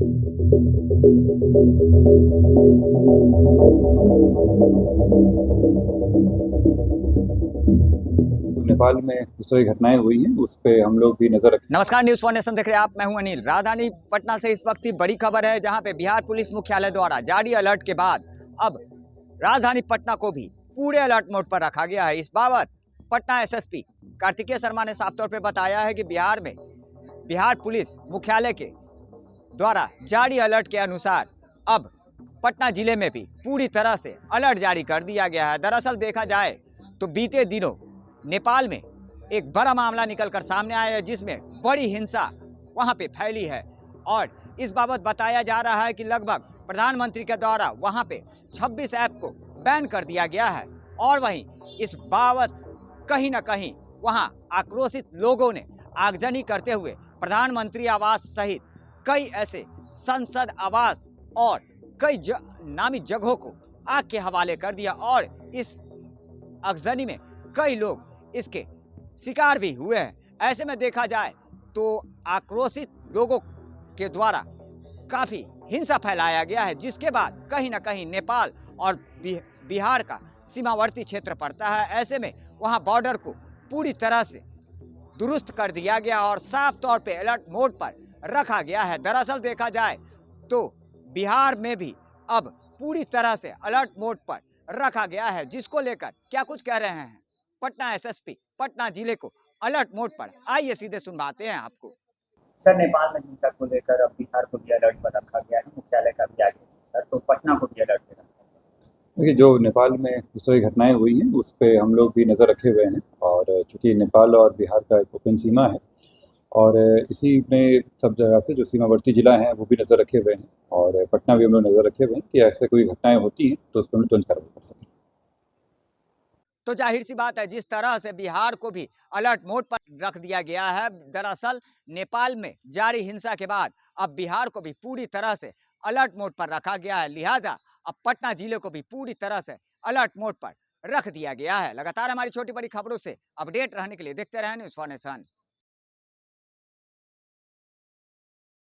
नेपाल में जिस तरह की घटनाएं हुई हैं उस पे हम लोग भी नजर रखें। नमस्कार, न्यूज़ फॉर नेशन देख रहे हैं आप। मैं हूं अनिल। राजधानी पटना से इस वक्त की बड़ी खबर है, जहां पे बिहार पुलिस मुख्यालय द्वारा जारी अलर्ट के बाद अब राजधानी पटना को भी पूरे अलर्ट मोड पर रखा गया है। इस बाबत पटना एसएसपी कार्तिकेय शर्मा ने साफ तौर पे बताया है कि बिहार पुलिस मुख्यालय के द्वारा जारी अलर्ट के अनुसार अब पटना जिले में भी पूरी तरह से अलर्ट जारी कर दिया गया है। दरअसल देखा जाए तो बीते दिनों नेपाल में एक बड़ा मामला निकलकर सामने आया है, जिसमें बड़ी हिंसा वहां पे फैली है और इस बाबत बताया जा रहा है कि लगभग प्रधानमंत्री के द्वारा वहां पे 26 ऐप को बैन कर दिया गया है। और वहीं इस बाबत कहीं ना कहीं वहां आक्रोशित लोगों ने आगजनी करते हुए प्रधानमंत्री आवास सहित कई ऐसे संसद आवास और कई नामी जगहों को आग के हवाले कर दिया और इस आगजनी में कई लोग इसके शिकार भी हुए हैं। ऐसे में देखा जाए तो आक्रोशित लोगों के द्वारा काफ़ी हिंसा फैलाया गया है, जिसके बाद कहीं ना कहीं नेपाल और बिहार का सीमावर्ती क्षेत्र पड़ता है। ऐसे में वहां बॉर्डर को पूरी तरह से दुरुस्त कर दिया गया और साफ तौर पे अलर्ट मोड पर रखा गया है। दरअसल देखा जाए तो बिहार में भी अब पूरी तरह से अलर्ट मोड पर रखा गया है, जिसको लेकर क्या कुछ कह रहे हैं पटना एसएसपी पटना जिले को अलर्ट मोड पर। आइए सीधे सुनवाते हैं आपको। सर, नेपाल में हिंसा को लेकर अब बिहार को भी अलर्ट पर रखा गया है, मुख्यालय का भी आदेश है सर, तो पटना को भी अलर्ट पर रखा गया। देखिए, जो नेपाल में जिस तरह की घटनाएं हुई हैं उस पे हम लोग भी नज़र रखे हुए हैं और चूँकि नेपाल और बिहार का एक ओपन सीमा है और इसी में सब जगह से जो सीमावर्ती जिला हैं वो भी नज़र रखे हुए हैं और पटना भी हम लोग नज़र रखे हुए हैं कि ऐसे कोई घटनाएं होती हैं तो उस पर हम तुरंत कार्रवाई कर सकें। तो जाहिर सी बात है, जिस तरह से बिहार को भी अलर्ट मोड पर रख दिया गया है, दरअसल नेपाल में जारी हिंसा के बाद अब बिहार को भी पूरी तरह से अलर्ट मोड पर रखा गया है। लिहाजा अब पटना जिले को भी पूरी तरह से अलर्ट मोड पर रख दिया गया है। लगातार हमारी छोटी बड़ी खबरों से अपडेट रहने के लिए देखते रहें न्यूज़ फॉर नेशन।